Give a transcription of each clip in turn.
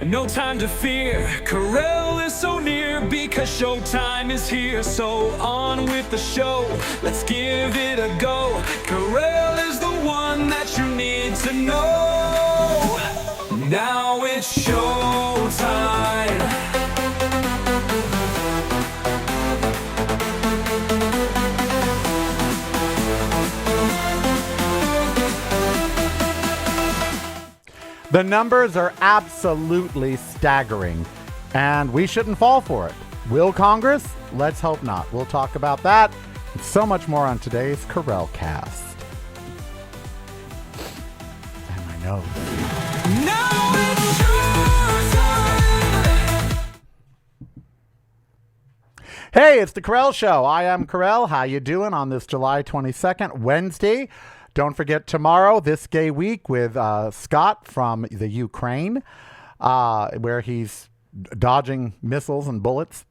no time to fear. Carell is so near because showtime is here. So on with the show, let's give it a go. Carell is the one that you need to know. Now it's showtime. The numbers are absolutely staggering, and we shouldn't fall for it. Will Congress? Let's hope not. We'll talk about that and so much more on today's Carell Cast. And my nose. Now it's showtime. Hey, it's the Carell Show. I am Carell. How you doing on this July 22nd, Wednesday? Don't forget tomorrow, This Gay Week with Scott from the Ukraine, where he's dodging missiles and bullets,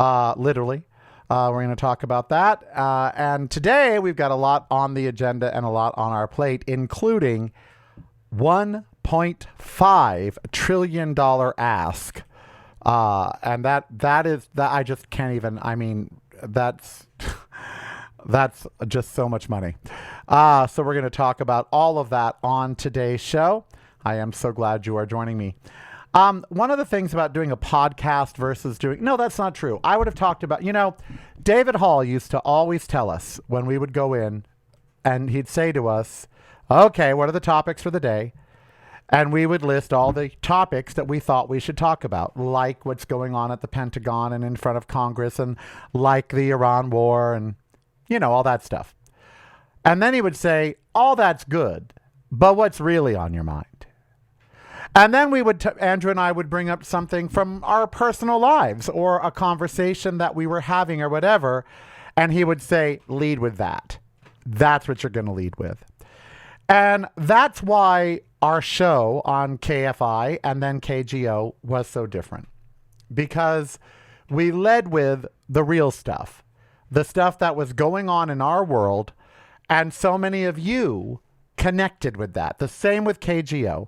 literally. We're going to talk about that. And today we've got a lot on the agenda and a lot on our plate, including $1.5 trillion ask. And that is, I just can't even, I mean, that's just so much money. So we're going to talk about all of that on today's show. I am so glad you are joining me. One of the things about doing a podcast versus no, that's not true. I would have talked about, David Hall used to always tell us when we would go in and he'd say to us, okay, what are the topics for the day? And we would list all the topics that we thought we should talk about, like what's going on at the Pentagon and in front of Congress, and like the Iran war and all that stuff. And then he would say, all that's good, but what's really on your mind? And then we would, Andrew and I would bring up something from our personal lives or a conversation that we were having or whatever. And he would say, lead with that. That's what you're going to lead with. And that's why our show on KFI and then KGO was so different. Because we led with the real stuff. The stuff that was going on in our world, and so many of you connected with that. The same with KGO.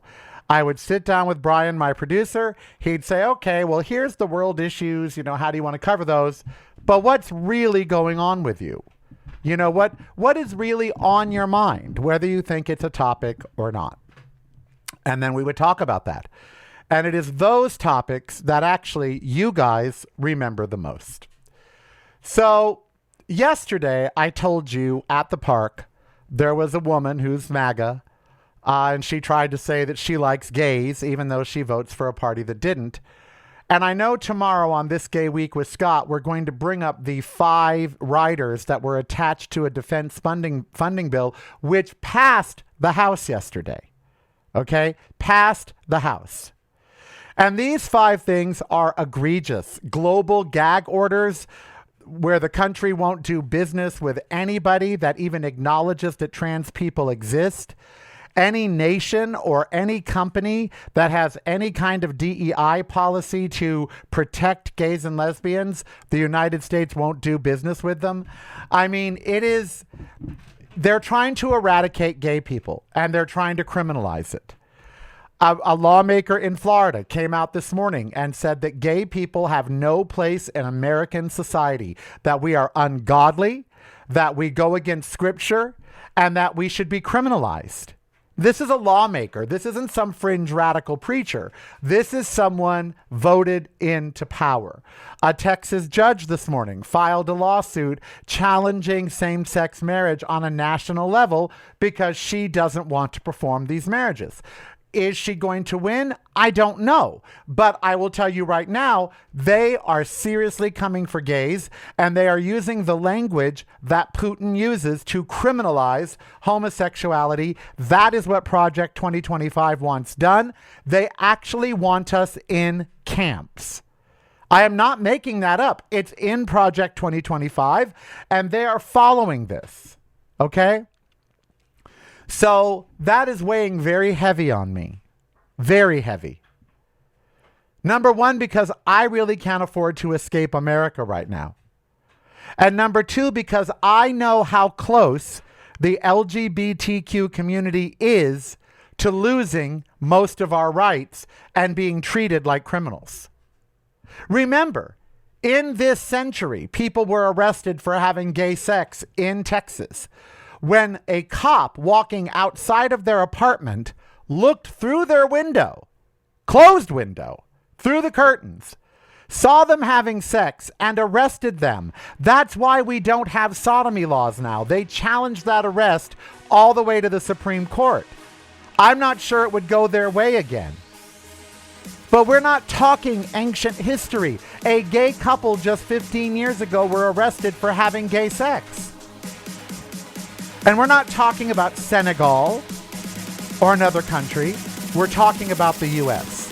I would sit down with Brian, my producer. He'd say, okay, well, here's the world issues. How do you want to cover those? But what's really going on with you? What is really on your mind, whether you think it's a topic or not? And then we would talk about that. And it is those topics that actually you guys remember the most. So yesterday, I told you at the park, there was a woman who's MAGA, and she tried to say that she likes gays, even though she votes for a party that didn't. And I know tomorrow on This Gay Week with Scott, we're going to bring up the 5 riders that were attached to a defense funding bill, which passed the House yesterday. Okay? Passed the House. And these 5 things are egregious. Global gag orders, where the country won't do business with anybody that even acknowledges that trans people exist. Any nation or any company that has any kind of DEI policy to protect gays and lesbians, the United States won't do business with them. I mean, they're trying to eradicate gay people and they're trying to criminalize it. A lawmaker in Florida came out this morning and said that gay people have no place in American society, that we are ungodly, that we go against scripture, and that we should be criminalized. This is a lawmaker. This isn't some fringe radical preacher. This is someone voted into power. A Texas judge this morning filed a lawsuit challenging same-sex marriage on a national level because she doesn't want to perform these marriages. Is she going to win? I don't know. But I will tell you right now, they are seriously coming for gays, and they are using the language that Putin uses to criminalize homosexuality. That is what Project 2025 wants done. They actually want us in camps. I am not making that up. It's in Project 2025, and they are following this. Okay? So that is weighing very heavy on me. Very heavy. Number one, because I really can't afford to escape America right now. And number two, because I know how close the LGBTQ community is to losing most of our rights and being treated like criminals. Remember, in this century, people were arrested for having gay sex in Texas when a cop walking outside of their apartment looked through their window, closed window, through the curtains, saw them having sex, and arrested them. That's why we don't have sodomy laws now. They challenged that arrest all the way to the Supreme Court. I'm not sure it would go their way again. But we're not talking ancient history. A gay couple just 15 years ago were arrested for having gay sex. And we're not talking about Senegal or another country. We're talking about the U.S.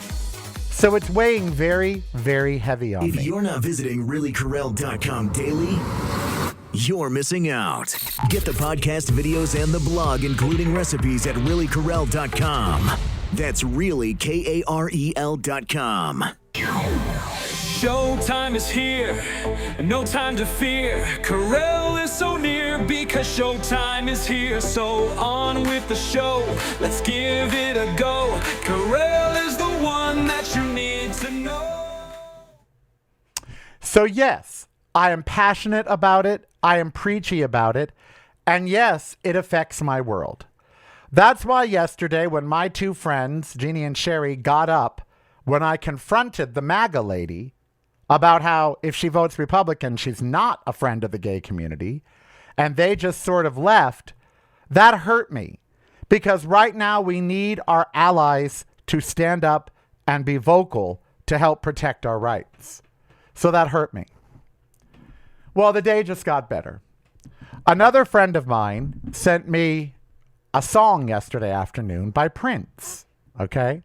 So it's weighing very, very heavy on me. If you're not visiting reallycorrell.com daily, you're missing out. Get the podcast, videos, and the blog, including recipes, at reallycorrell.com. That's really KAREL.com. Showtime is here, no time to fear. Corel is so near because showtime is here. So on with the show, let's give it a go. Corel is the one that you need to know. So yes, I am passionate about it. I am preachy about it. And yes, it affects my world. That's why yesterday when my two friends, Jeannie and Sherry, got up when I confronted the MAGA lady about how if she votes Republican, she's not a friend of the gay community, and they just sort of left, that hurt me. Because right now we need our allies to stand up and be vocal to help protect our rights. So that hurt me. Well, the day just got better. Another friend of mine sent me a song yesterday afternoon by Prince, okay?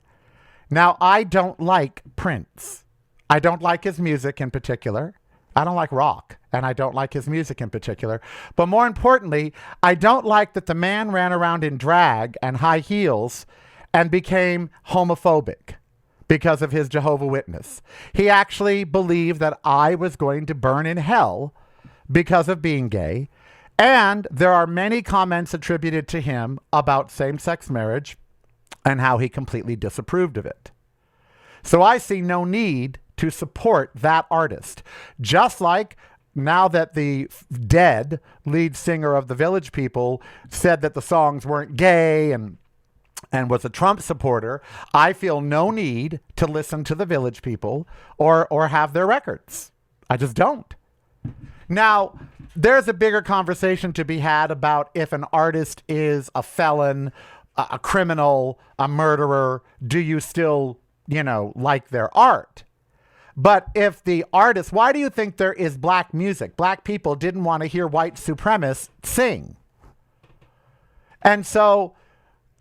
Now, I don't like Prince. I don't like his music in particular. I don't like rock, and I don't like his music in particular. But more importantly, I don't like that the man ran around in drag and high heels and became homophobic because of his Jehovah's Witness. He actually believed that I was going to burn in hell because of being gay. And there are many comments attributed to him about same-sex marriage and how he completely disapproved of it. So I see no need to support that artist. Just like now that the dead lead singer of the Village People said that the songs weren't gay and was a Trump supporter, I feel no need to listen to the Village People or have their records. I just don't. Now, there's a bigger conversation to be had about if an artist is a felon, a criminal, a murderer. Do you still, like their art? But if the artist, why do you think there is black music? Black people didn't want to hear white supremacists sing. And so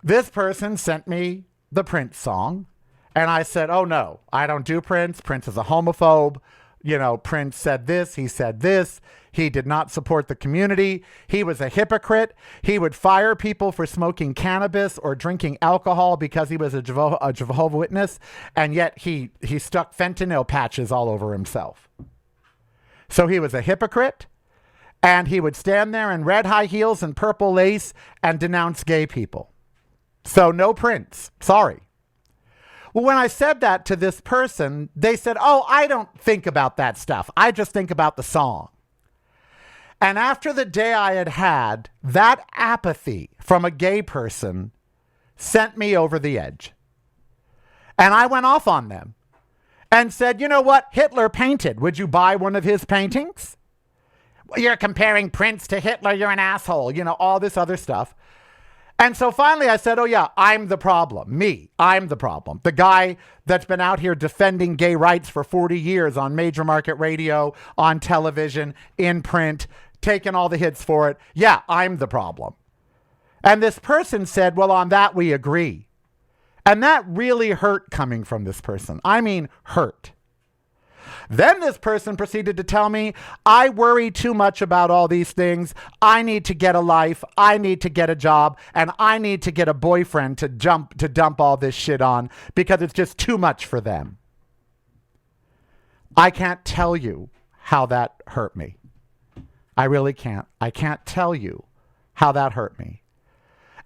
this person sent me the Prince song, and I said, oh no, I don't do Prince. Prince is a homophobe. Prince said this, he said this. He did not support the community. He was a hypocrite. He would fire people for smoking cannabis or drinking alcohol because he was a Jehovah's Witness, and yet he stuck fentanyl patches all over himself. So he was a hypocrite, and he would stand there in red high heels and purple lace and denounce gay people. So no Prince. Sorry. Well, when I said that to this person, they said, oh, I don't think about that stuff. I just think about the song. And after the day I had had, that apathy from a gay person sent me over the edge. And I went off on them and said, you know what? Hitler painted. Would you buy one of his paintings? You're comparing Prince to Hitler. You're an asshole. All this other stuff. And so finally I said, oh yeah, I'm the problem. I'm the problem. The guy that's been out here defending gay rights for 40 years on major market radio, on television, in print, taking all the hits for it. Yeah, I'm the problem. And this person said, well, on that we agree. And that really hurt coming from this person. I mean, hurt. Then this person proceeded to tell me, I worry too much about all these things. I need to get a life. I need to get a job. And I need to get a boyfriend to dump all this shit on because it's just too much for them. I can't tell you how that hurt me. I really can't. I can't tell you how that hurt me.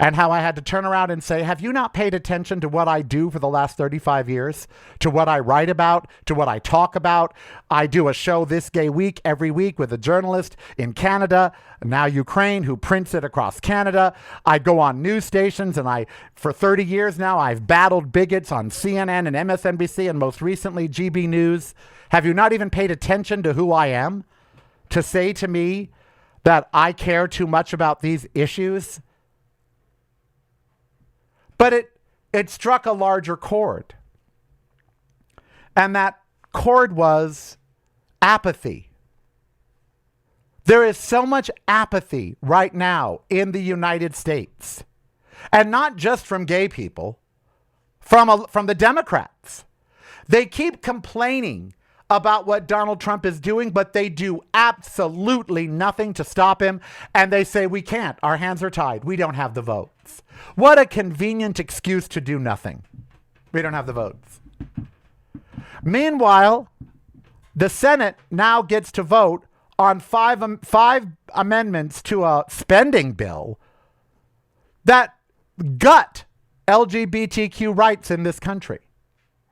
and how I had to turn around and say, have you not paid attention to what I do for the last 35 years? To what I write about, to what I talk about? I do a show this gay week every week with a journalist in Canada, now Ukraine, who prints it across Canada. I go on news stations, and for 30 years now, I've battled bigots on CNN and MSNBC and most recently GB News. Have you not even paid attention to who I am to say to me that I care too much about these issues? But it struck a larger chord. And that chord was apathy. There is so much apathy right now in the United States. And not just from gay people, from the Democrats. They keep complaining about what Donald Trump is doing, but they do absolutely nothing to stop him. And they say, we can't. Our hands are tied. We don't have the votes. What a convenient excuse to do nothing. We don't have the votes. Meanwhile, the Senate now gets to vote on five amendments to a spending bill that gut LGBTQ rights in this country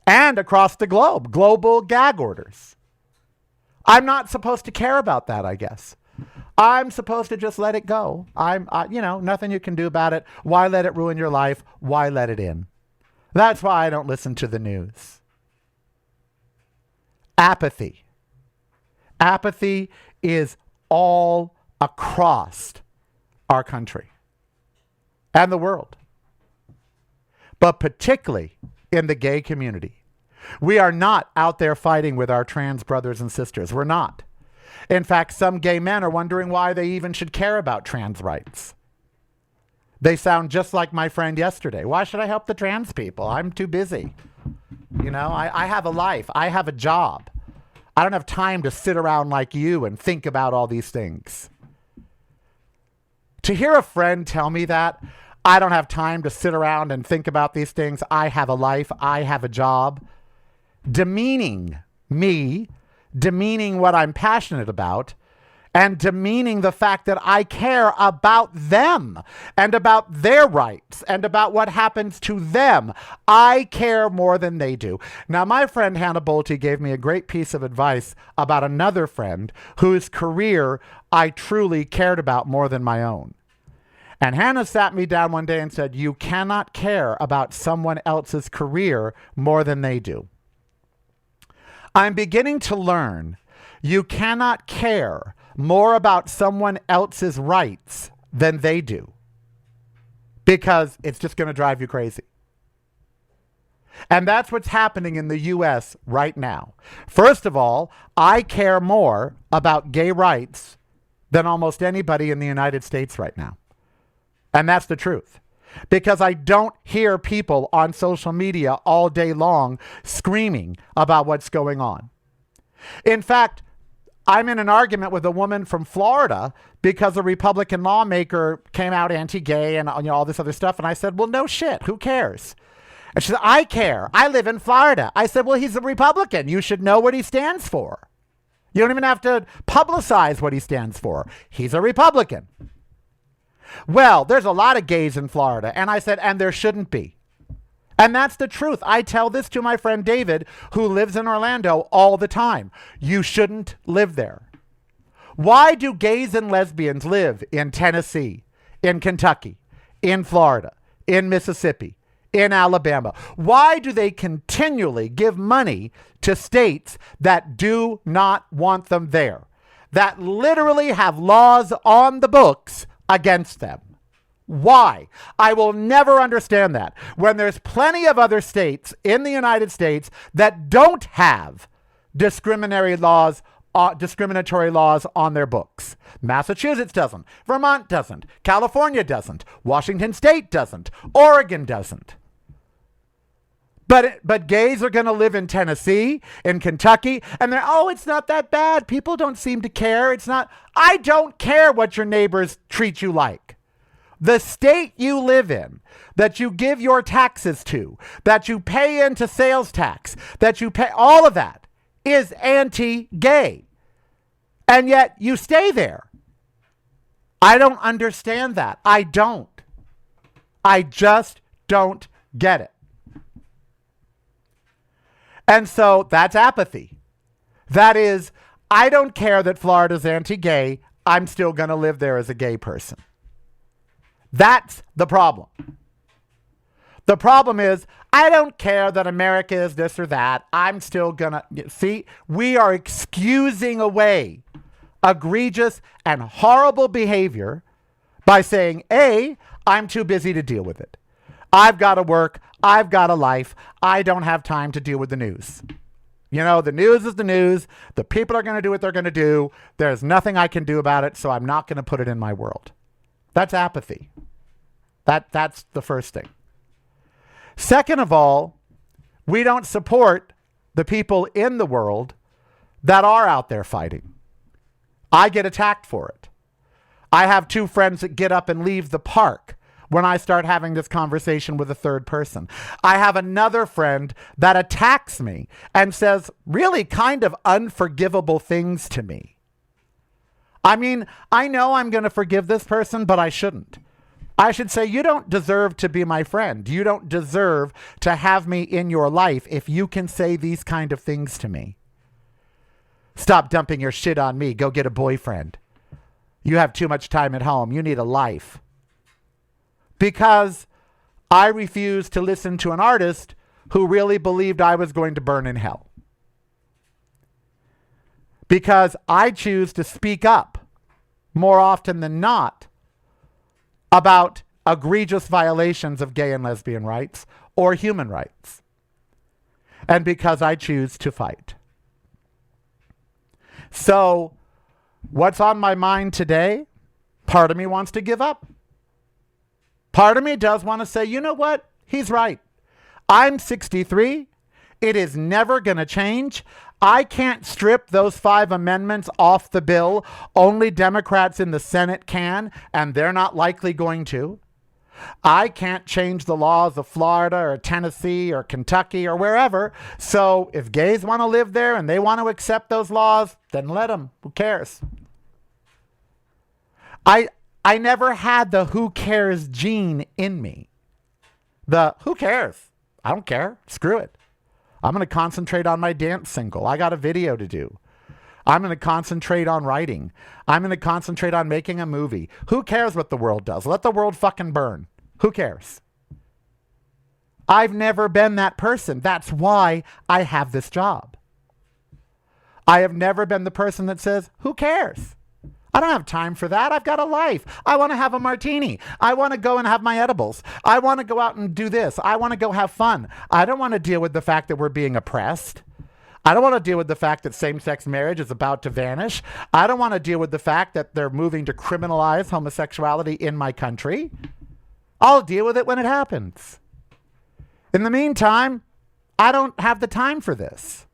and across the globe, global gag orders. I'm not supposed to care about that, I guess. I'm supposed to just let it go. Nothing you can do about it. Why let it ruin your life? Why let it in? That's why I don't listen to the news. Apathy. Apathy is all across our country and the world, but particularly in the gay community. We are not out there fighting with our trans brothers and sisters. We're not. In fact, some gay men are wondering why they even should care about trans rights. They sound just like my friend yesterday. Why should I help the trans people? I'm too busy. I have a life. I have a job. I don't have time to sit around like you and think about all these things. To hear a friend tell me that, I don't have time to sit around and think about these things. I have a life. I have a job. Demeaning me, demeaning what I'm passionate about, and demeaning the fact that I care about them and about their rights and about what happens to them. I care more than they do. Now, my friend Hannah Bolte gave me a great piece of advice about another friend whose career I truly cared about more than my own. And Hannah sat me down one day and said, you cannot care about someone else's career more than they do. I'm beginning to learn you cannot care more about someone else's rights than they do, because it's just going to drive you crazy. And that's what's happening in the U.S. right now. First of all, I care more about gay rights than almost anybody in the United States right now. And that's the truth. Because I don't hear people on social media all day long screaming about what's going on. In fact, I'm in an argument with a woman from Florida because a Republican lawmaker came out anti-gay and all this other stuff. And I said, well, no shit. Who cares? And she said, I care. I live in Florida. I said, well, he's a Republican. You should know what he stands for. You don't even have to publicize what he stands for. He's a Republican. Well, there's a lot of gays in Florida. And I said, and there shouldn't be. And that's the truth. I tell this to my friend David, who lives in Orlando all the time. You shouldn't live there. Why do gays and lesbians live in Tennessee, in Kentucky, in Florida, in Mississippi, in Alabama? Why do they continually give money to states that do not want them there, that literally have laws on the books against them? Why? I will never understand that when there's plenty of other states in the United States that don't have discriminatory laws on their books. Massachusetts doesn't. Vermont doesn't. California doesn't. Washington State doesn't. Oregon doesn't. But gays are going to live in Tennessee, in Kentucky, and it's not that bad. People don't seem to care. It's not. I don't care what your neighbors treat you like. The state you live in, that you give your taxes to, that you pay into sales tax, that you pay, all of that is anti-gay. And yet you stay there. I don't understand that. I don't. I just don't get it. And so that's apathy. That is, I don't care that Florida's anti-gay. I'm still going to live there as a gay person. That's the problem. The problem is, I don't care that America is this or that. I'm still going to... See, we are excusing away egregious and horrible behavior by saying, A, I'm too busy to deal with it. I've got to work. I've got a life. I don't have time to deal with the news. You know, the news is the news. The people are going to do what they're going to do. There's nothing I can do about it, so I'm not going to put it in my world. That's apathy. That's the first thing. Second of all, we don't support the people in the world that are out there fighting. I get attacked for it. I have two friends that get up and leave the park when I start having this conversation with a third person. I have another friend that attacks me and says really kind of unforgivable things to me. I mean, I know I'm going to forgive this person, but I shouldn't. I should say, you don't deserve to be my friend. You don't deserve to have me in your life if you can say these kind of things to me. Stop dumping your shit on me. Go get a boyfriend. You have too much time at home. You need a life. Because I refused to listen to an artist who really believed I was going to burn in hell. Because I choose to speak up more often than not about egregious violations of gay and lesbian rights or human rights. And because I choose to fight. So, what's on my mind today? Part of me wants to give up. Part of me does want to say, you know what? He's right. I'm 63. It is never going to change. I can't strip those 5 amendments off the bill. Only Democrats in the Senate can, and they're not likely going to. I can't change the laws of Florida or Tennessee or Kentucky or wherever. So if gays want to live there and they want to accept those laws, then let them. Who cares? I never had the who cares gene in me. The who cares? I don't care. Screw it. I'm going to concentrate on my dance single. I got a video to do. I'm going to concentrate on writing. I'm going to concentrate on making a movie. Who cares what the world does? Let the world fucking burn. Who cares? I've never been that person. That's why I have this job. I have never been the person that says, who cares? I don't have time for that. I've got a life. I want to have a martini. I want to go and have my edibles. I want to go out and do this. I want to go have fun. I don't want to deal with the fact that we're being oppressed. I don't want to deal with the fact that same-sex marriage is about to vanish. I don't want to deal with the fact that they're moving to criminalize homosexuality in my country. I'll deal with it when it happens. In the meantime, I don't have the time for this.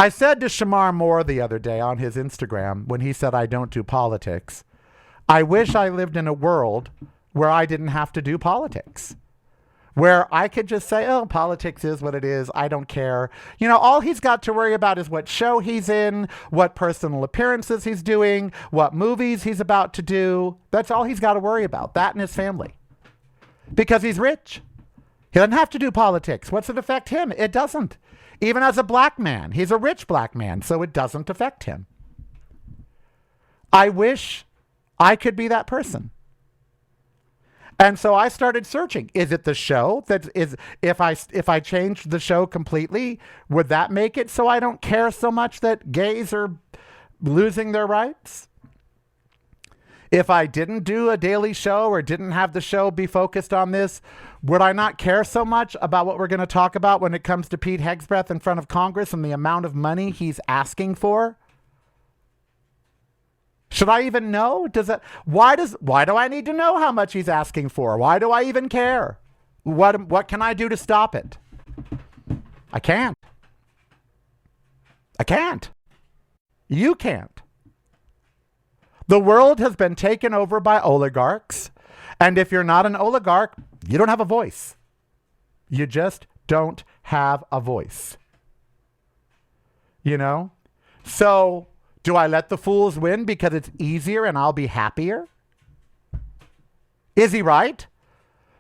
I said to Shamar Moore the other day on his Instagram when he said I don't do politics, I wish I lived in a world where I didn't have to do politics. Where I could just say, oh, politics is what it is. I don't care. You know, all he's got to worry about is what show he's in, what personal appearances he's doing, what movies he's about to do. That's all he's got to worry about, that and his family. Because he's rich. He doesn't have to do politics. What's it affect him? It doesn't. Even as a black man, he's a rich black man, so it doesn't affect him. I wish I could be that person. And so I started searching. Is it the show that is, if I changed the show completely, would that make it so I don't care so much that gays are losing their rights? If I didn't do a daily show or didn't have the show be focused on this, would I not care so much about what we're going to talk about when it comes to Pete Hegseth in front of Congress and the amount of money he's asking for? Should I even know? Why do I need to know how much he's asking for? Why do I even care? What can I do to stop it? I can't. I can't. You can't. The world has been taken over by oligarchs, and if you're not an oligarch, you don't have a voice. You just don't have a voice. You know? So, do I let the fools win because it's easier and I'll be happier? Is he right?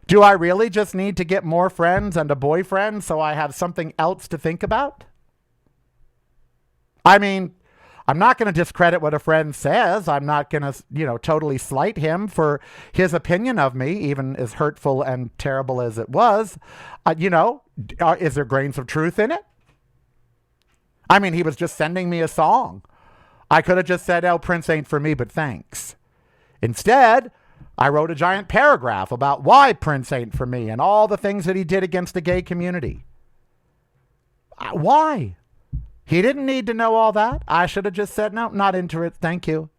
Do I really just need to get more friends and a boyfriend so I have something else to think about? I mean, I'm not going to discredit what a friend says. I'm not going to, totally slight him for his opinion of me, even as hurtful and terrible as it was. Is there grains of truth in it? I mean, he was just sending me a song. I could have just said, "Oh, Prince ain't for me, but thanks." Instead, I wrote a giant paragraph about why Prince ain't for me and all the things that he did against the gay community. Why? He didn't need to know all that. I should have just said, "No, not into it. Thank you."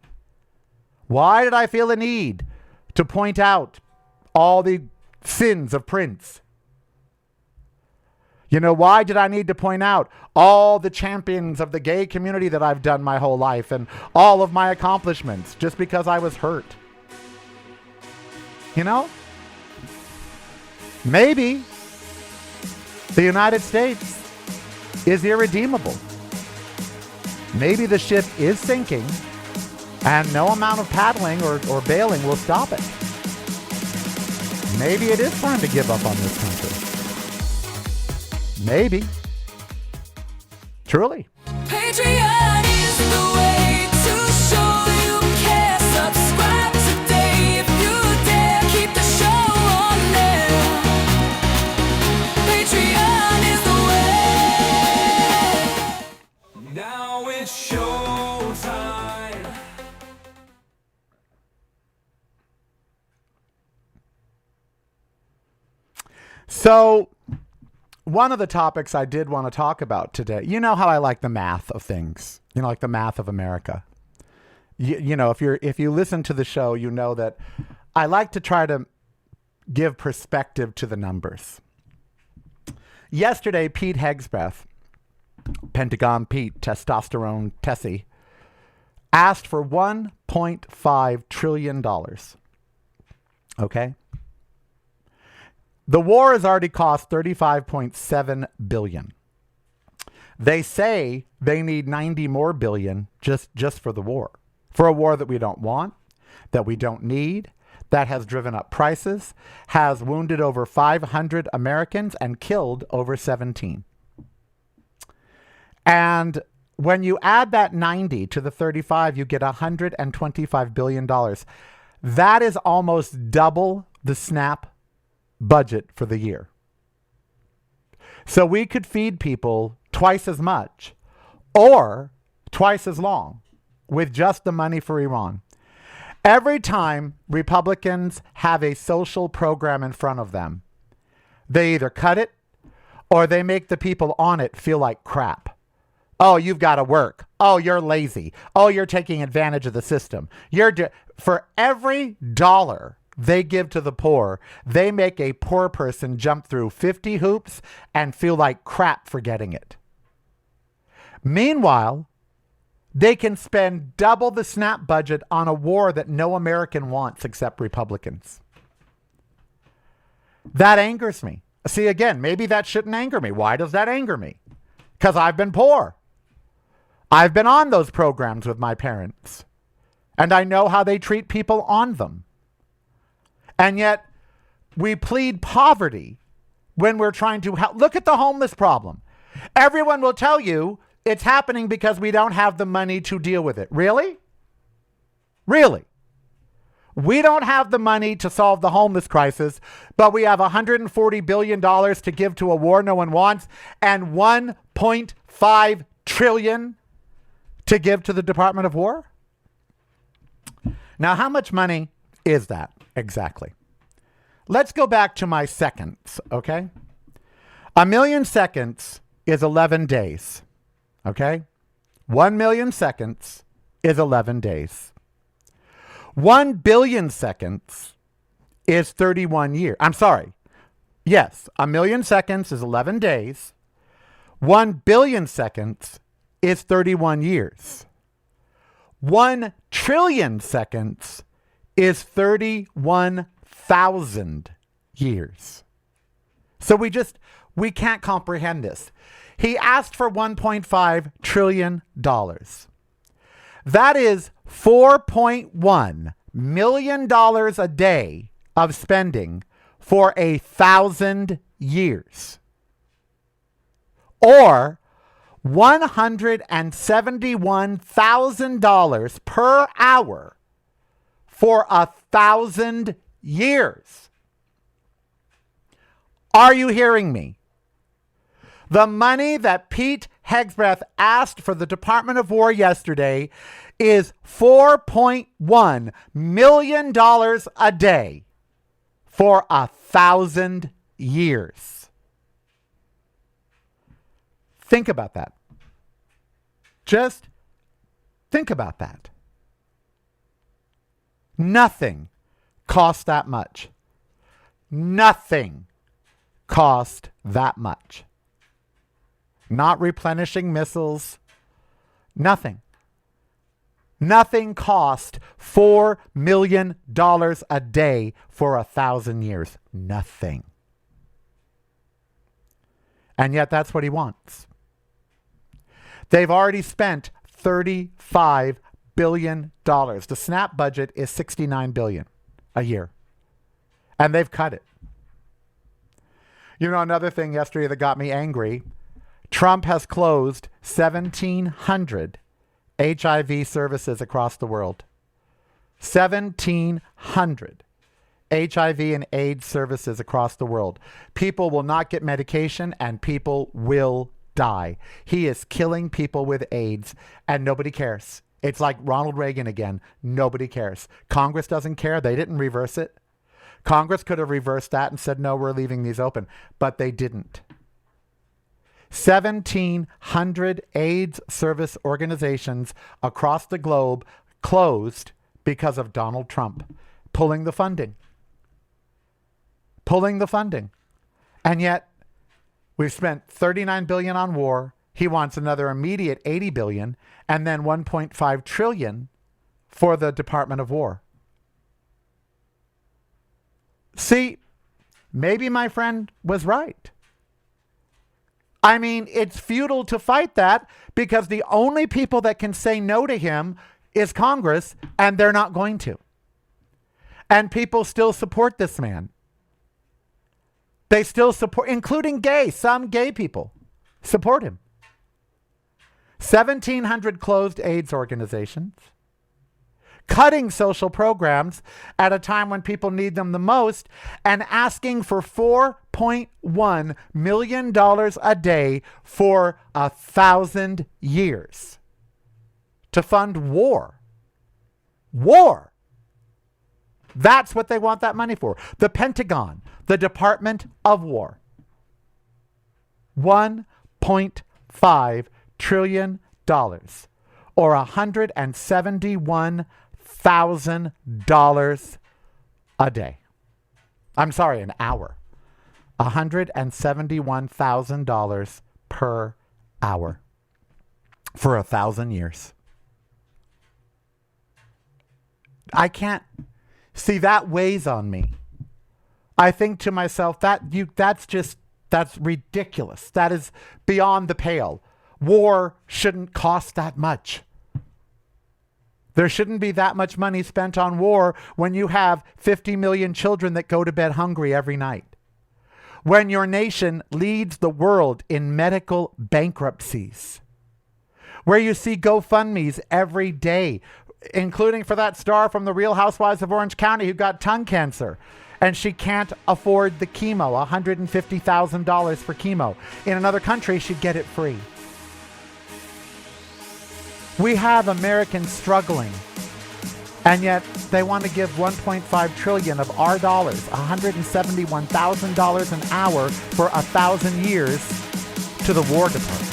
Why did I feel the need to point out all the sins of Prince? Why did I need to point out all the champions of the gay community that I've done my whole life and all of my accomplishments just because I was hurt? Maybe the United States is irredeemable. Maybe the ship is sinking and no amount of paddling or bailing will stop it. Maybe it is time to give up on this country. Maybe. Truly. Patreon is the way to show you care. Subscribe today if you dare. Keep the show on there. Patreon is the way. Now it's showtime. So, one of the topics I did want to talk about today, you know how I like the math of things, like the math of America. If you listen to the show, you know that I like to try to give perspective to the numbers. Yesterday, Pete Hegseth, Pentagon Pete, testosterone Tessie, asked for $1.5 trillion. Okay? The war has already cost $35.7 billion. They say they need 90 more billion just for the war. For a war that we don't want, that we don't need, that has driven up prices, has wounded over 500 Americans and killed over 17. And when you add that 90 to the 35, you get $125 billion. That is almost double the SNAP budget for the year. So we could feed people twice as much or twice as long with just the money for Iran. Every time Republicans have a social program in front of them, they either cut it or they make the people on it feel like crap. Oh, you've got to work. Oh, you're lazy. Oh, you're taking advantage of the system. For every dollar they give to the poor, they make a poor person jump through 50 hoops and feel like crap for getting it. Meanwhile, they can spend double the SNAP budget on a war that no American wants except Republicans. That angers me. See, again, maybe that shouldn't anger me. Why does that anger me? Because I've been poor. I've been on those programs with my parents, and I know how they treat people on them. And yet, we plead poverty when we're trying to help. Look at the homeless problem. Everyone will tell you it's happening because we don't have the money to deal with it. Really? Really? We don't have the money to solve the homeless crisis, but we have $140 billion to give to a war no one wants and $1.5 trillion to give to the Department of War? Now, how much money is that exactly? Let's go back to my seconds, okay? 1 million seconds is 11 days, okay? 1 million seconds is 11 days. 1 billion seconds is 31 years. I'm sorry. Yes, 1 million seconds is 11 days. 1 billion seconds is 31 years. 1 trillion seconds is 31,000 years. So we can't comprehend this. He asked for $1.5 trillion. That is $4.1 million a day of spending for 1,000 years. Or $171,000 per hour for 1,000 years. Are you hearing me? The money that Pete Hegseth asked for the Department of War yesterday is $4.1 million a day for 1,000 years. Think about that. Just think about that. Nothing cost that much. Nothing cost that much. Not replenishing missiles. Nothing. Nothing cost $4 million a day for 1,000 years. Nothing. And yet that's what he wants. They've already spent $35 billion. The SNAP budget is $69 billion a year. And they've cut it. You know, another thing yesterday that got me angry, Trump has closed 1,700 HIV services across the world. 1,700 HIV and AIDS services across the world. People will not get medication and people will die. He is killing people with AIDS and nobody cares. It's like Ronald Reagan again. Nobody cares. Congress doesn't care. They didn't reverse it. Congress could have reversed that and said, no, we're leaving these open. But they didn't. 1,700 AIDS service organizations across the globe closed because of Donald Trump pulling the funding. Pulling the funding. And yet, we've spent $39 billion on war. He wants another immediate $80 billion and then $1.5 trillion for the Department of War. See, maybe my friend was right. I mean, it's futile to fight that because the only people that can say no to him is Congress, and they're not going to. And people still support this man. They still support, including gay, some gay people support him. 1,700 closed AIDS organizations, cutting social programs at a time when people need them the most, and asking for $4.1 million a day for 1,000 years to fund war. War. That's what they want that money for. The Pentagon, the Department of War. $1.5 trillion or $171,000 a day. I'm sorry, an hour. $171,000 per hour for 1,000 years. I can't see, that weighs on me. I think to myself, that's ridiculous. That is beyond the pale. War shouldn't cost that much. There shouldn't be that much money spent on war when you have 50 million children that go to bed hungry every night. When your nation leads the world in medical bankruptcies. Where you see GoFundMes every day, including for that star from the Real Housewives of Orange County who got tongue cancer. And she can't afford the chemo, $150,000 for chemo. In another country, she'd get it free. We have Americans struggling, and yet they want to give $1.5 trillion of our dollars, $171,000 an hour for 1,000 years to the War Department.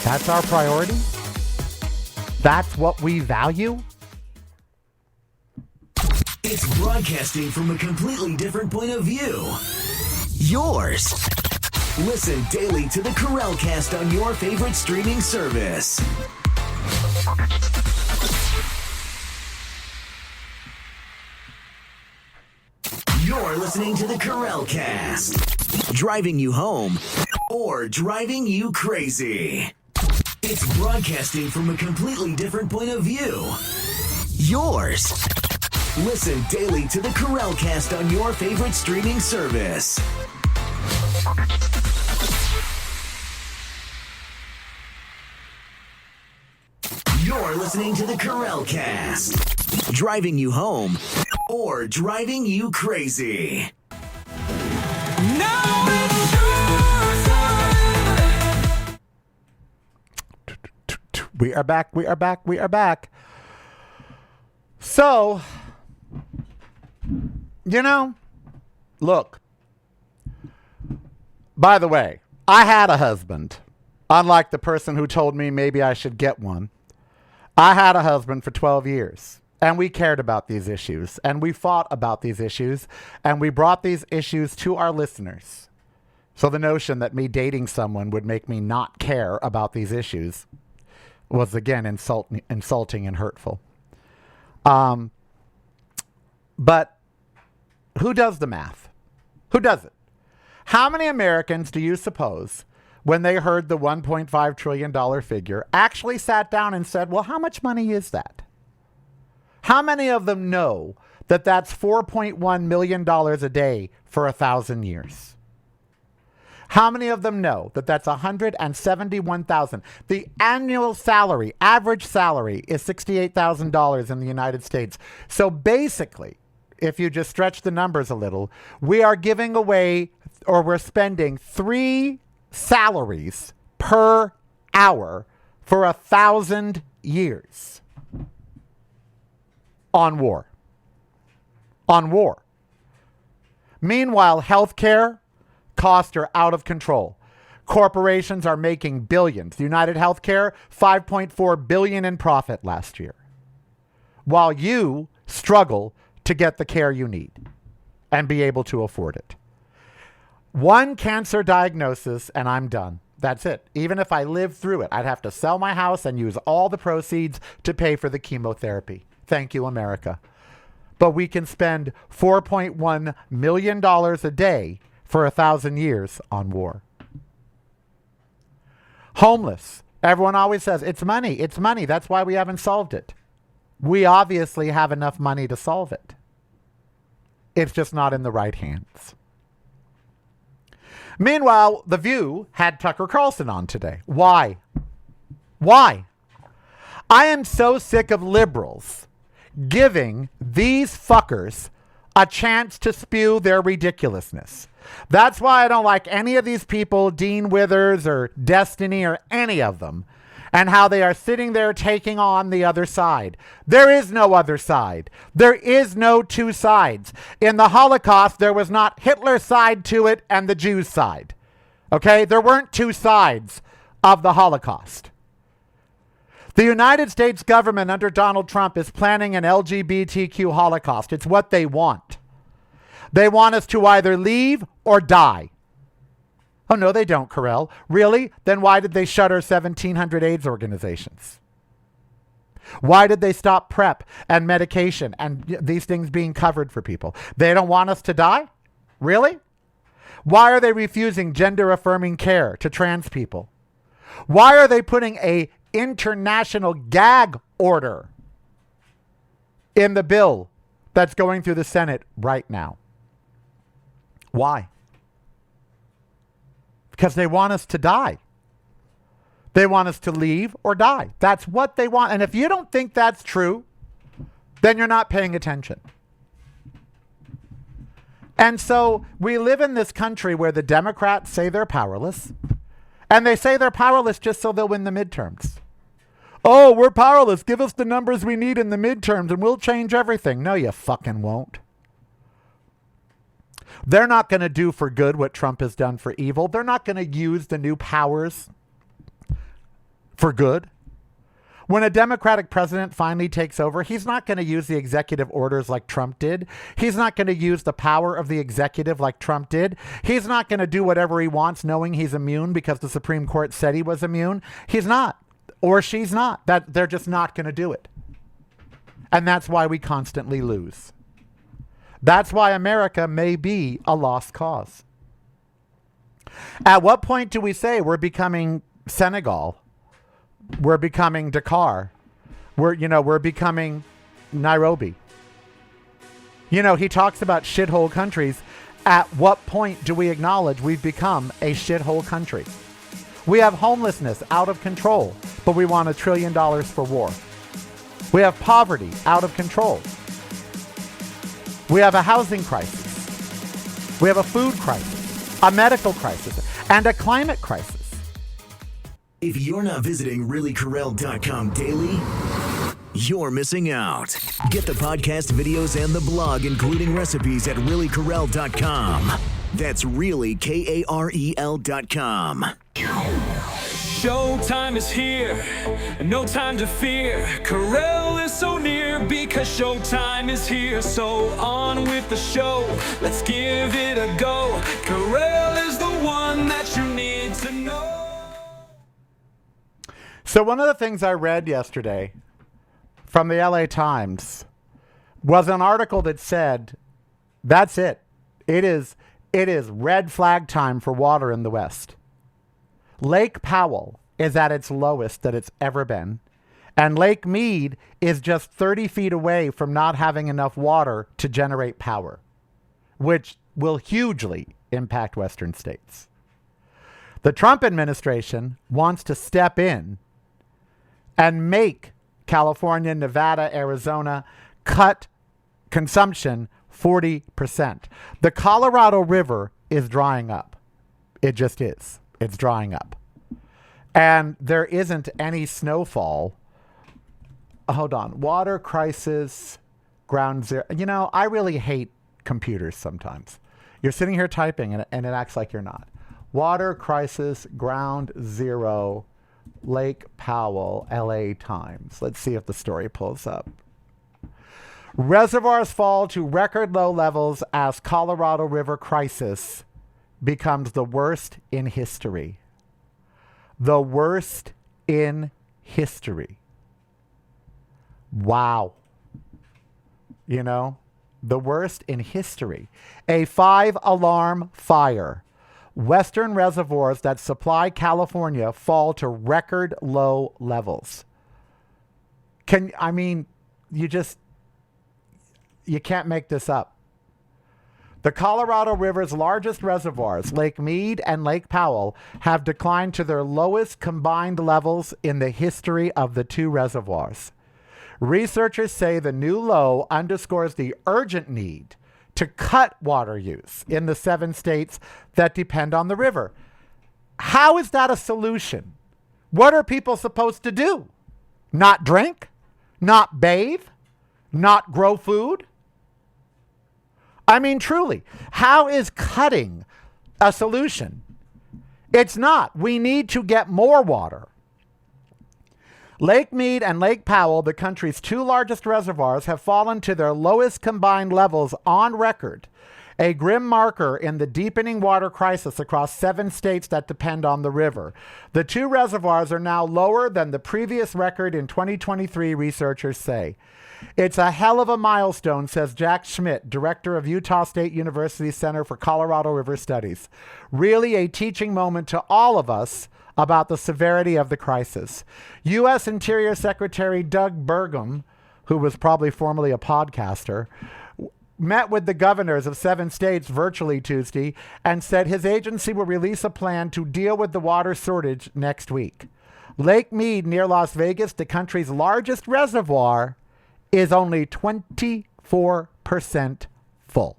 That's our priority? That's what we value? It's broadcasting from a completely different point of view. Yours. Listen daily to the Carellcast on your favorite streaming service. You're listening to the Carellcast. Driving you home or driving you crazy. It's broadcasting from a completely different point of view. Yours. Listen daily to the Carell Cast on your favorite streaming service. You're listening to the Carell Cast. Driving you home or driving you crazy. Now it's your time. We are back. We are back. We are back. So, look. By the way, I had a husband. Unlike the person who told me maybe I should get one. I had a husband for 12 years, and we cared about these issues, and we fought about these issues, and we brought these issues to our listeners. So the notion that me dating someone would make me not care about these issues was, again, insulting and hurtful. But who does the math? Who does it? How many Americans do you suppose, when they heard the $1.5 trillion figure, actually sat down and said, well, how much money is that? How many of them know that that's $4.1 million a day for 1,000 years? How many of them know that that's $171,000? The annual salary, average salary, is $68,000 in the United States. So basically, if you just stretch the numbers a little, we are giving away, or we're spending 3 salaries per hour for 1,000 years on war. On war. Meanwhile, healthcare costs are out of control. Corporations are making billions. United Healthcare, $5.4 billion in profit last year, while you struggle to get the care you need and be able to afford it. One cancer diagnosis and I'm done. That's it. Even if I lived through it, I'd have to sell my house and use all the proceeds to pay for the chemotherapy. Thank you, America. But we can spend $4.1 million a day for 1,000 years on war. Homeless. Everyone always says, it's money, it's money. That's why we haven't solved it. We obviously have enough money to solve it. It's just not in the right hands. Meanwhile, The View had Tucker Carlson on today. Why? Why? I am so sick of liberals giving these fuckers a chance to spew their ridiculousness. That's why I don't like any of these people, Dean Withers or Destiny or any of them, and how they are sitting there taking on the other side. There is no other side. There is no two sides. In the Holocaust, there was not Hitler's side to it and the Jews' side. Okay? There weren't two sides of the Holocaust. The United States government under Donald Trump is planning an LGBTQ Holocaust. It's what they want. They want us to either leave or die. Oh, no, they don't, Carell. Really? Then why did they shutter 1,700 AIDS organizations? Why did they stop PrEP and medication and these things being covered for people? They don't want us to die? Really? Why are they refusing gender-affirming care to trans people? Why are they putting a international gag order in the bill that's going through the Senate right now? Why? Because they want us to die. They want us to leave or die. That's what they want. And if you don't think that's true, then you're not paying attention. And so we live in this country where the Democrats say they're powerless. And they say they're powerless just so they'll win the midterms. Oh, we're powerless. Give us the numbers we need in the midterms and we'll change everything. No, you fucking won't. They're not going to do for good what Trump has done for evil. They're not going to use the new powers for good. When a Democratic president finally takes over, he's not going to use the executive orders like Trump did. He's not going to use the power of the executive like Trump did. He's not going to do whatever he wants knowing he's immune because the Supreme Court said he was immune. He's not. Or she's not. They're just not going to do it. And that's why we constantly lose. That's why America may be a lost cause. At what point do we say we're becoming Senegal? We're becoming Dakar. We're becoming Nairobi. You know, he talks about shithole countries. At what point do we acknowledge we've become a shithole country? We have homelessness out of control, but we want $1 trillion for war. We have poverty out of control. We have a housing crisis. We have a food crisis, a medical crisis, and a climate crisis. If you're not visiting reallycorrell.com daily, you're missing out. Get the podcast videos and the blog, including recipes, at reallycorrell.com. That's really KAREL.com. Showtime is here, no time to fear. Corel is so near because showtime is here. So on with the show, let's give it a go. Corel is the one that you need to know. So one of the things I read yesterday from the LA Times was an article that said, that's it. It is red flag time for water in the West. Lake Powell is at its lowest that it's ever been. And Lake Mead is just 30 feet away from not having enough water to generate power, which will hugely impact Western states. The Trump administration wants to step in and make California, Nevada, Arizona cut consumption 40%. The Colorado River is drying up. It just is. It's drying up. And there isn't any snowfall. Hold on. Water crisis, ground zero. You know, I really hate computers sometimes. You're sitting here typing and it acts like you're not. Water crisis, ground zero, Lake Powell, LA Times. Let's see if the story pulls up. Reservoirs fall to record low levels as Colorado River crisis becomes the worst in history. The worst in history. Wow. You know, the worst in history. A 5-alarm fire. Western reservoirs that supply California fall to record low levels. You can't make this up. The Colorado River's largest reservoirs, Lake Mead and Lake Powell, have declined to their lowest combined levels in the history of the two reservoirs. Researchers say the new low underscores the urgent need to cut water use in the 7 states that depend on the river. How is that a solution? What are people supposed to do? Not drink? Not bathe? Not grow food? I mean, truly, how is cutting a solution? It's not. We need to get more water. Lake Mead and Lake Powell, the country's 2 largest reservoirs, have fallen to their lowest combined levels on record, a grim marker in the deepening water crisis across 7 states that depend on the river. The 2 reservoirs are now lower than the previous record in 2023, researchers say. It's a hell of a milestone, says Jack Schmidt, director of Utah State University Center for Colorado River Studies. Really a teaching moment to all of us about the severity of the crisis. U.S. Interior Secretary Doug Burgum, who was probably formerly a podcaster, met with the governors of 7 states virtually Tuesday and said his agency will release a plan to deal with the water shortage next week. Lake Mead near Las Vegas, the country's largest reservoir, is only 24% full,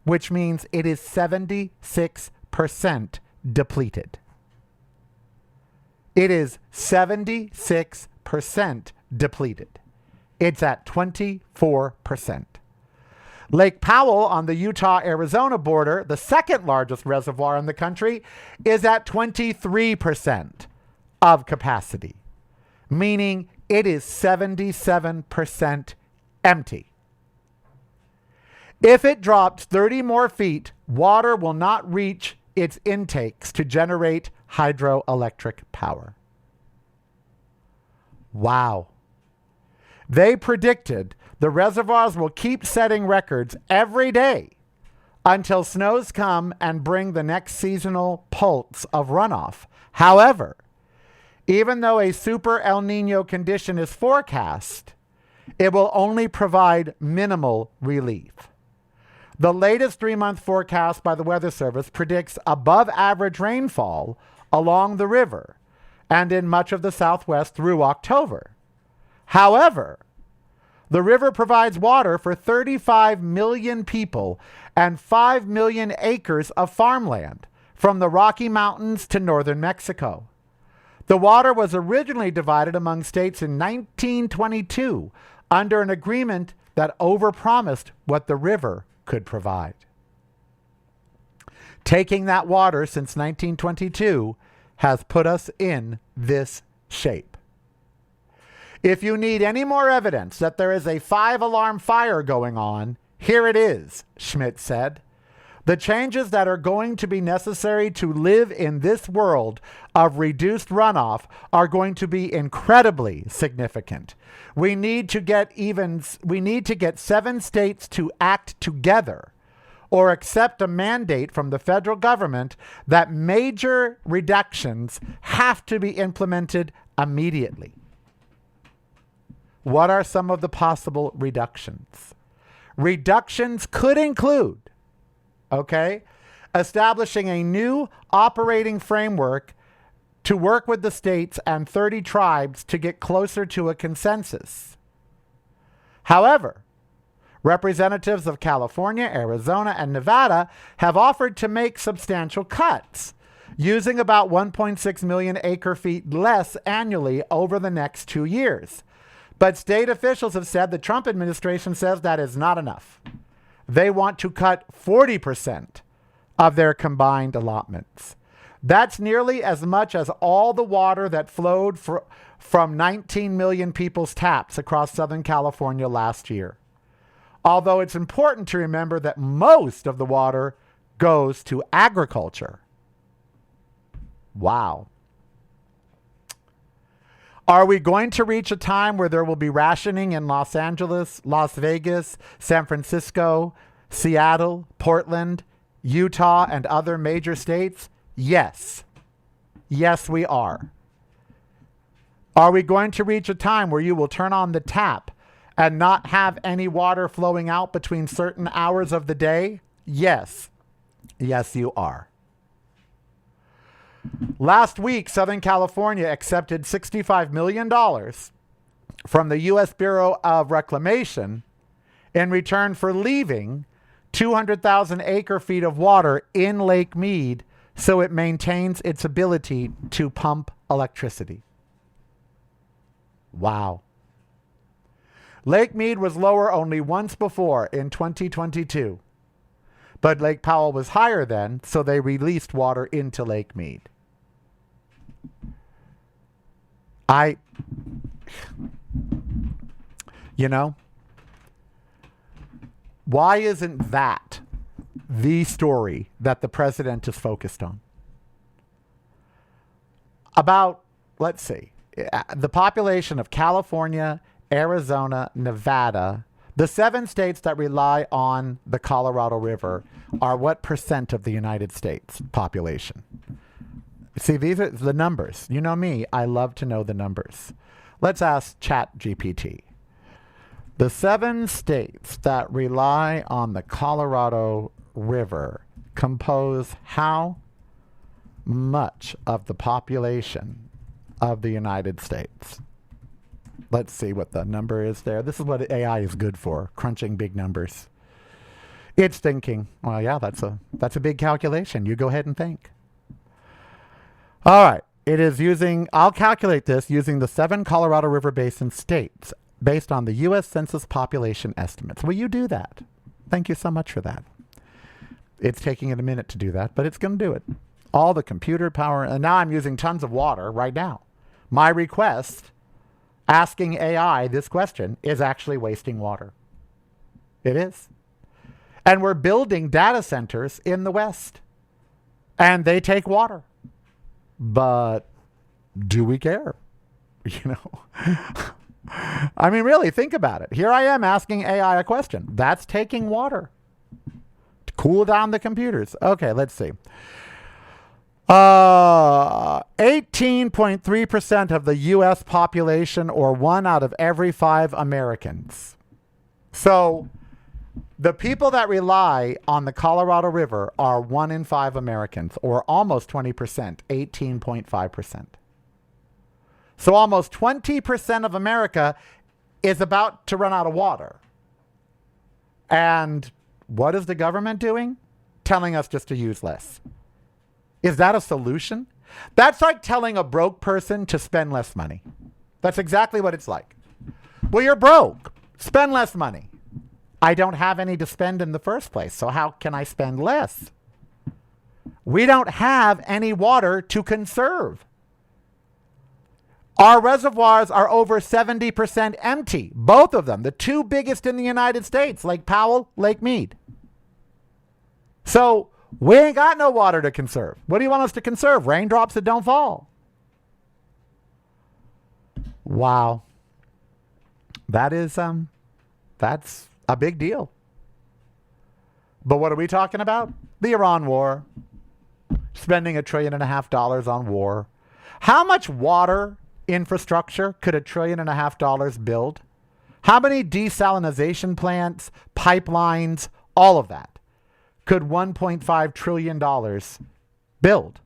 which means it is 76% depleted. It is 76% depleted. It's at 24%. Lake Powell on the Utah-Arizona border, the second largest reservoir in the country, is at 23% of capacity, meaning it is 77% empty. If it drops 30 more feet, water will not reach its intakes to generate hydroelectric power. Wow. They predicted the reservoirs will keep setting records every day until snows come and bring the next seasonal pulse of runoff. However, even though a super El Nino condition is forecast, it will only provide minimal relief. The latest 3-month forecast by the Weather Service predicts above average rainfall along the river and in much of the Southwest through October. However, the river provides water for 35 million people and 5 million acres of farmland from the Rocky Mountains to northern Mexico. The water was originally divided among states in 1922 under an agreement that overpromised what the river could provide. Taking that water since 1922 has put us in this shape. If you need any more evidence that there is a 5-alarm fire going on, here it is, Schmidt said. The changes that are going to be necessary to live in this world of reduced runoff are going to be incredibly significant. We need to get 7 states to act together or accept a mandate from the federal government that major reductions have to be implemented immediately. What are some of the possible reductions? Reductions could include, establishing a new operating framework to work with the states and 30 tribes to get closer to a consensus. However, representatives of California, Arizona, and Nevada have offered to make substantial cuts, using about 1.6 million acre-feet less annually over the next 2 years. But state officials have said the Trump administration says that is not enough. They want to cut 40% of their combined allotments. That's nearly as much as all the water that flowed from 19 million people's taps across Southern California last year. Although it's important to remember that most of the water goes to agriculture. Wow. Are we going to reach a time where there will be rationing in Los Angeles, Las Vegas, San Francisco, Seattle, Portland, Utah, and other major states? Yes. Yes, we are. Are we going to reach a time where you will turn on the tap and not have any water flowing out between certain hours of the day? Yes. Yes, you are. Last week, Southern California accepted $65 million from the U.S. Bureau of Reclamation in return for leaving 200,000 acre-feet of water in Lake Mead so it maintains its ability to pump electricity. Wow. Lake Mead was lower only once before in 2022, but Lake Powell was higher then, so they released water into Lake Mead. Why isn't that the story that the president is focused on? About, let's see, the population of California, Arizona, Nevada, the 7 states that rely on the Colorado River are what percent of the United States population? See, these are the numbers. You know me, I love to know the numbers. Let's ask ChatGPT. The 7 states that rely on the Colorado River compose how much of the population of the United States? Let's see what the number is there. This is what AI is good for, crunching big numbers. It's thinking, well, yeah, that's a big calculation. You go ahead and think. All right. I'll calculate this using the 7 Colorado River Basin states based on the U.S. Census population estimates. Will you do that? Thank you so much for that. It's taking it a minute to do that, but it's going to do it. All the computer power, and now I'm using tons of water right now. My request, asking AI this question, is actually wasting water. It is. And we're building data centers in the West, and they take water. But do we care? I mean, really, think about it. Here I am asking AI a question. That's taking water to cool down the computers. Okay, let's see. 18.3% of the U.S. population, or 1 out of every 5 Americans. So the people that rely on the Colorado River are 1 in 5 Americans, or almost 20%, 18.5%. So almost 20% of America is about to run out of water. And what is the government doing? Telling us just to use less. Is that a solution? That's like telling a broke person to spend less money. That's exactly what it's like. Well, you're broke. Spend less money. I don't have any to spend in the first place, so how can I spend less? We don't have any water to conserve. Our reservoirs are over 70% empty. Both of them, the 2 biggest in the United States, Lake Powell, Lake Mead. So we ain't got no water to conserve. What do you want us to conserve? Raindrops that don't fall. Wow. That's a big deal. But what are we talking about? The Iran war. Spending $1.5 trillion on war. How much water infrastructure could $1.5 trillion build? How many desalination plants, pipelines, all of that could $1.5 trillion build?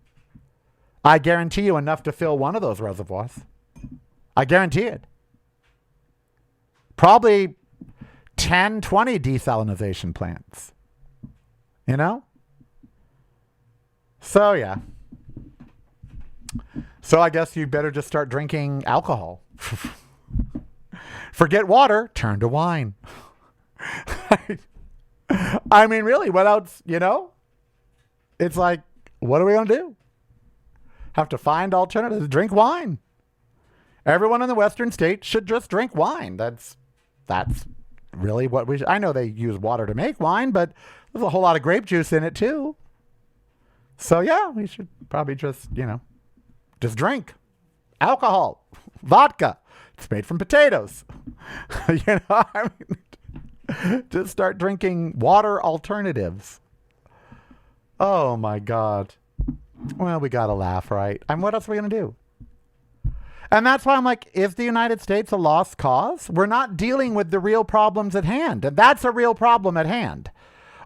I guarantee you enough to fill one of those reservoirs. I guarantee it. Probably 10, 20 desalination plants. You know? So, yeah. So I guess you better just start drinking alcohol. Forget water, turn to wine. I mean, really, what else, you know? It's like, what are we going to do? Have to find alternatives. Drink wine. Everyone in the Western states should just drink wine. That's really what we should. I know they use water to make wine, but there's a whole lot of grape juice in it too. So yeah, we should probably just, just drink alcohol, vodka. It's made from potatoes. Just start drinking water alternatives. Oh my God. Well, we got to laugh, right? What else are we going to do? And that's why I'm like, is the United States a lost cause? We're not dealing with the real problems at hand. And that's a real problem at hand.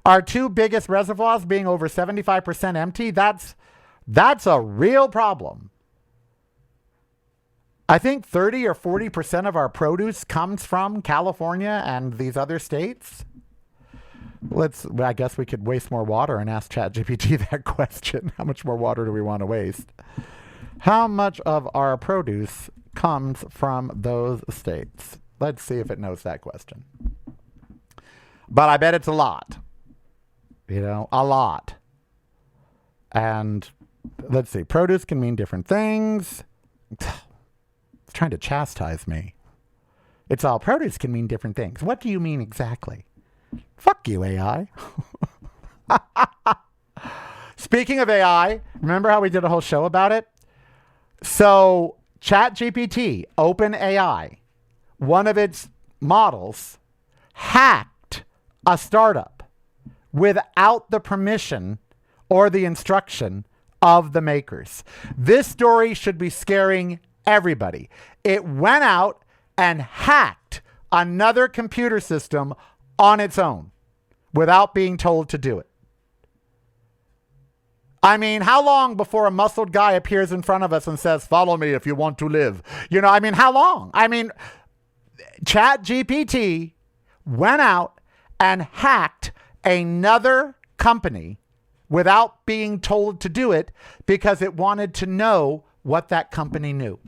Our 2 biggest reservoirs being over 75% empty, that's a real problem. I think 30 or 40% of our produce comes from California and these other states. I guess we could waste more water and ask ChatGPT that question. How much more water do we want to waste? How much of our produce comes from those states? Let's see if it knows that question. But I bet it's a lot. A lot. And let's see. Produce can mean different things. It's trying to chastise me. It's all produce can mean different things. What do you mean exactly? Fuck you, AI. Speaking of AI, remember how we did a whole show about it? So ChatGPT, OpenAI, one of its models, hacked a startup without the permission or the instruction of the makers. This story should be scaring everybody. It went out and hacked another computer system on its own without being told to do it. I mean, how long before a muscled guy appears in front of us and says, follow me if you want to live? How long? ChatGPT went out and hacked another company without being told to do it because it wanted to know what that company knew.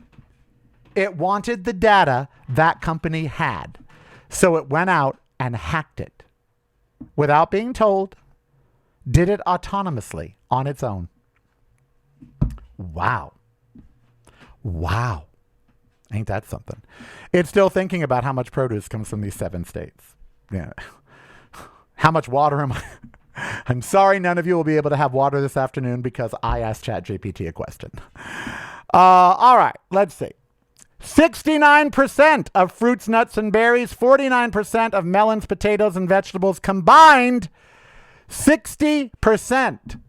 It wanted the data that company had. So it went out and hacked it without being told, did it autonomously on its own. Wow. Ain't that something? It's still thinking about how much produce comes from these 7 states. Yeah. How much water am I? I'm sorry none of you will be able to have water this afternoon because I asked ChatGPT a question. All right, let's see. 69% of fruits, nuts, and berries, 49% of melons, potatoes, and vegetables combined, 60%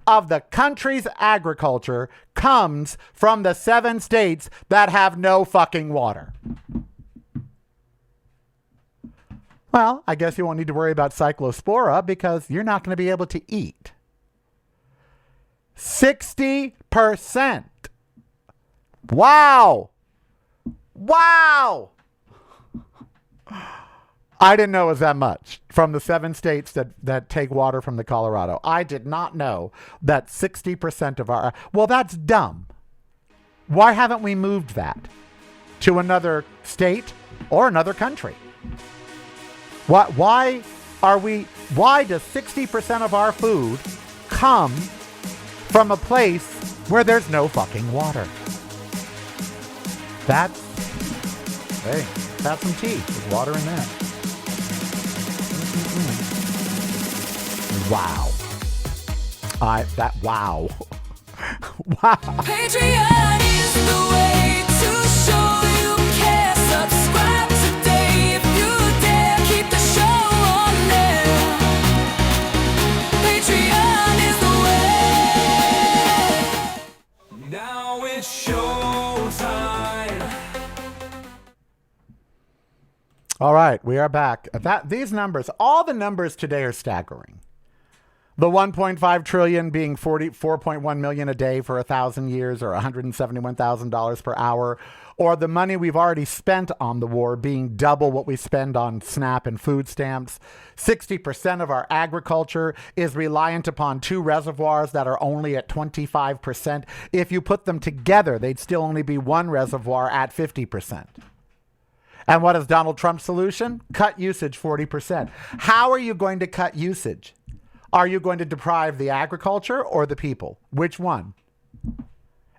of the country's agriculture comes from the 7 states that have no fucking water. Well, I guess you won't need to worry about cyclospora because you're not going to be able to eat. 60%. Wow. Wow. I didn't know it was that much from the 7 states that take water from the Colorado. I did not know that 60% of our... Well, that's dumb. Why haven't we moved that to another state or another country? Why does 60% of our food come from a place where there's no fucking water? Hey, have some tea. There's water in there. Wow. Wow. Wow. Patreon is the way to show you care. Subscribe today if you dare. Keep the show on there. Patreon is the way. Now it's showtime. All right, we are back. These numbers, all the numbers today are staggering. The 1.5 trillion being 44.1 million a day for 1,000 years or $171,000 per hour, or the money we've already spent on the war being double what we spend on SNAP and food stamps. 60% of our agriculture is reliant upon 2 reservoirs that are only at 25%. If you put them together, they'd still only be 1 reservoir at 50%. And what is Donald Trump's solution? Cut usage 40%. How are you going to cut usage? Are you going to deprive the agriculture or the people? Which one?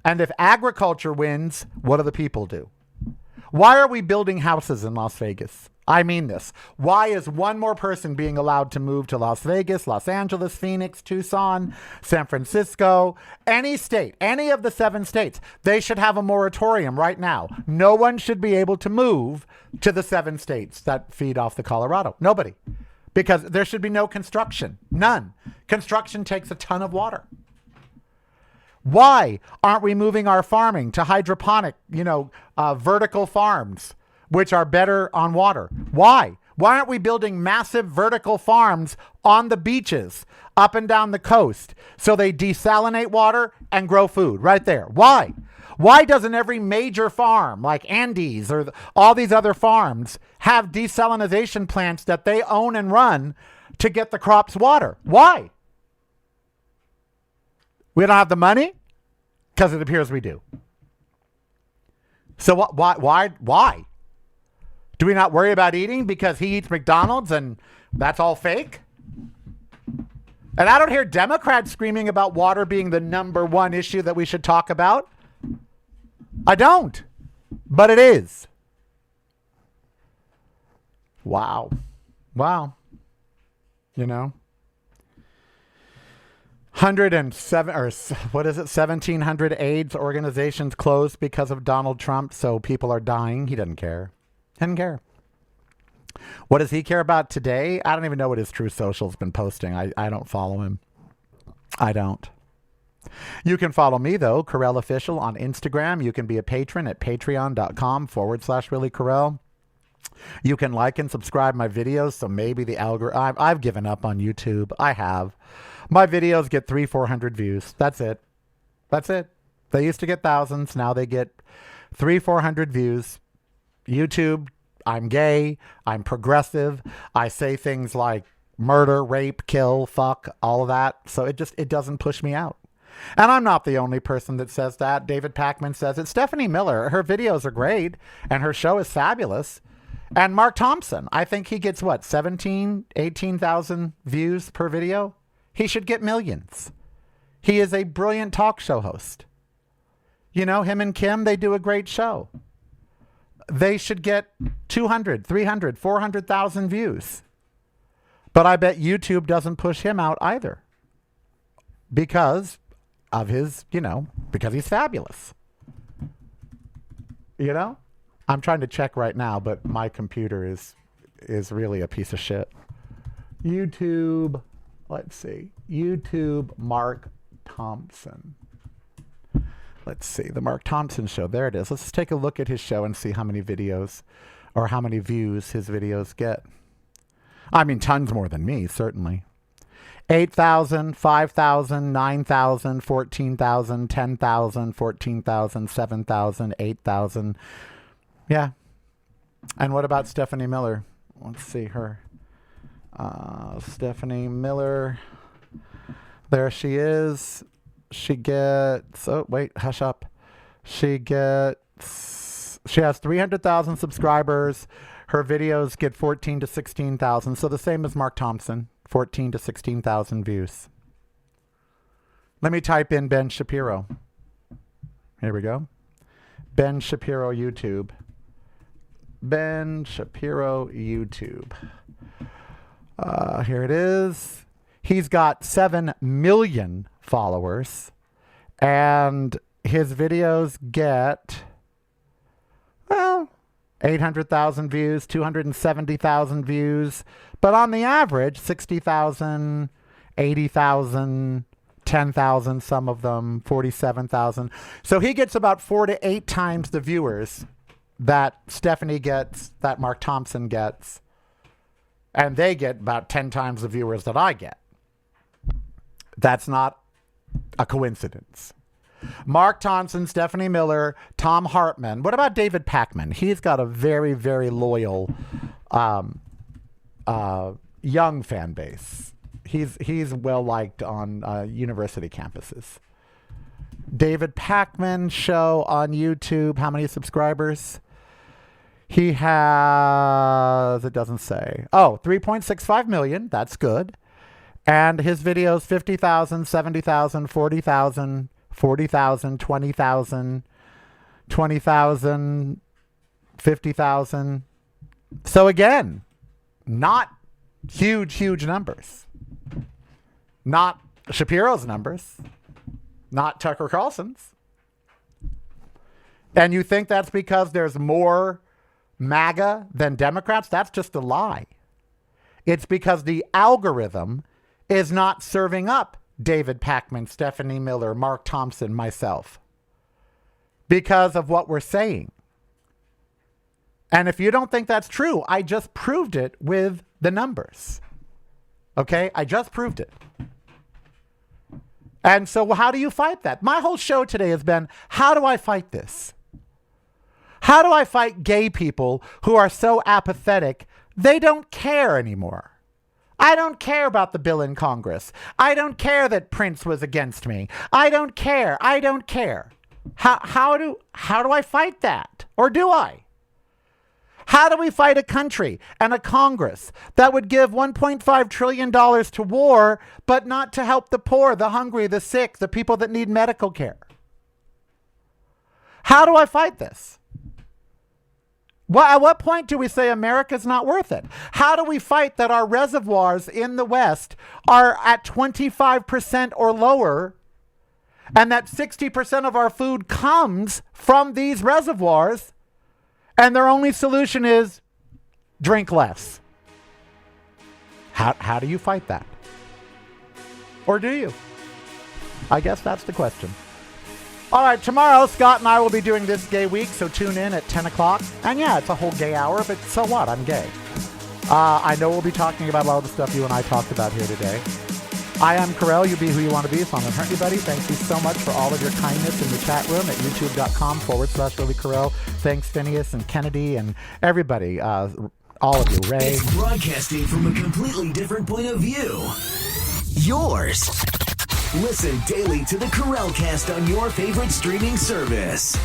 And if agriculture wins, what do the people do? Why are we building houses in Las Vegas? I mean this. Why is one more person being allowed to move to Las Vegas, Los Angeles, Phoenix, Tucson, San Francisco, any state, any of the 7 states? They should have a moratorium right now. No one should be able to move to the 7 states that feed off the Colorado. Nobody. Because there should be no construction. None. Construction takes a ton of water. Why aren't we moving our farming to hydroponic, vertical farms, which are better on water? Why? Why aren't we building massive vertical farms on the beaches up and down the coast so they desalinate water and grow food right there? Why? Why doesn't every major farm like Andes or all these other farms have desalination plants that they own and run to get the crops water? Why? We don't have the money? Because it appears we do. So why? Do we not worry about eating because he eats McDonald's and that's all fake? And I don't hear Democrats screaming about water being the number 1 issue that we should talk about. I don't, but it is. Wow. 107 or what is it? 1,700 AIDS organizations closed because of Donald Trump. So people are dying. He doesn't care. What does he care about today? I don't even know what his True Social's been posting. I don't follow him. I don't. You can follow me, though, Carell Official on Instagram. You can be a patron at patreon.com/Willie Carell. You can like and subscribe my videos, so maybe the algorithm... I've given up on YouTube. I have. My videos get 300-400 views. That's it. They used to get thousands. Now they get 300-400 views. YouTube, I'm gay. I'm progressive. I say things like murder, rape, kill, fuck, all of that. So it doesn't push me out. And I'm not the only person that says that. David Pakman says it. Stephanie Miller, her videos are great, and her show is fabulous. And Mark Thompson, I think he gets, 18,000 views per video? He should get millions. He is a brilliant talk show host. Him and Kim, they do a great show. They should get 200, 300, 400,000 views. But I bet YouTube doesn't push him out either. Because of his, because he's fabulous. I'm trying to check right now, but my computer is really a piece of shit. YouTube, let's see. YouTube Mark Thompson. Let's see, the Mark Thompson show. There it is. Let's take a look at his show and see how many videos or how many views his videos get. I mean, tons more than me, certainly. 8,000, 5,000, 9,000, 14,000, 10,000, 14,000, 7,000, 8,000. Yeah. And what about Stephanie Miller? Let's see her. Stephanie Miller. There she is. She gets, oh, wait, hush up. She has 300,000 subscribers. Her videos get 14 to 16,000. So the same as Mark Thompson, 14 to 16,000 views. Let me type in Ben Shapiro. Here we go. Ben Shapiro YouTube. Ben Shapiro YouTube. Here it is. He's got 7 million followers, and his videos get, well, 800,000 views, 270,000 views, but on the average, 60,000, 80,000, 10,000, some of them, 47,000. So he gets about 4 to 8 times the viewers that Stephanie gets, that Mark Thompson gets, and they get about 10 times the viewers that I get. That's not a coincidence. Mark Thompson, Stephanie Miller, Tom Hartman. What about David Pakman? He's got a very, very loyal young fan base. He's well liked on university campuses. David Pakman show on YouTube. How many subscribers? He has, it doesn't say. Oh, 3.65 million. That's good. And his videos, 50,000, 70,000, 40,000, 40,000, 20,000, 20,000, 50,000. So again, not huge numbers. Not Shapiro's numbers. Not Tucker Carlson's. And you think that's because there's more MAGA than Democrats? That's just a lie. It's because the algorithm is not serving up David Pakman, Stephanie Miller, Mark Thompson, myself, because of what we're saying. And if you don't think that's true, I just proved it with the numbers. Okay? I just proved it. And so how do you fight that? My whole show today has been, how do I fight this? How do I fight gay people who are so apathetic, they don't care anymore? I don't care about the bill in Congress. I don't care that Prince was against me. I don't care. I don't care. How do I fight that? Or do I? How do we fight a country and a Congress that would give $1.5 trillion to war, but not to help the poor, the hungry, the sick, the people that need medical care? How do I fight this? Well, at what point do we say America's not worth it? How do we fight that our reservoirs in the West are at 25% or lower, and that 60% of our food comes from these reservoirs, and their only solution is drink less? How do you fight that? Or do you? I guess that's the question. All right, tomorrow, Scott and I will be doing This Gay Week, so tune in at 10 o'clock. And yeah, it's a whole gay hour, but so what? I'm gay. I know we'll be talking about a lot of the stuff you and I talked about here today. I am Carell. You be who you want to be, so I'm going to hurt anybody. Thank you so much for all of your kindness in the chat room at youtube.com/Really Carell. Thanks, Phineas and Kennedy and everybody, all of you, Ray. It's broadcasting from a completely different point of view. Yours. Listen daily to the Carell Cast on your favorite streaming service.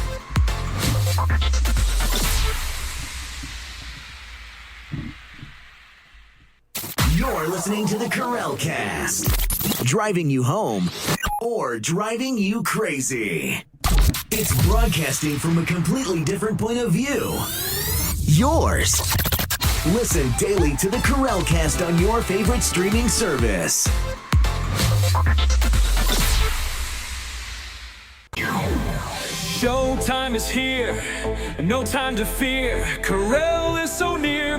You're listening to the Carell Cast. Driving you home or driving you crazy. It's broadcasting from a completely different point of view. Yours. Listen daily to the Carell Cast on your favorite streaming service. Showtime is here, no time to fear. Carell is so near.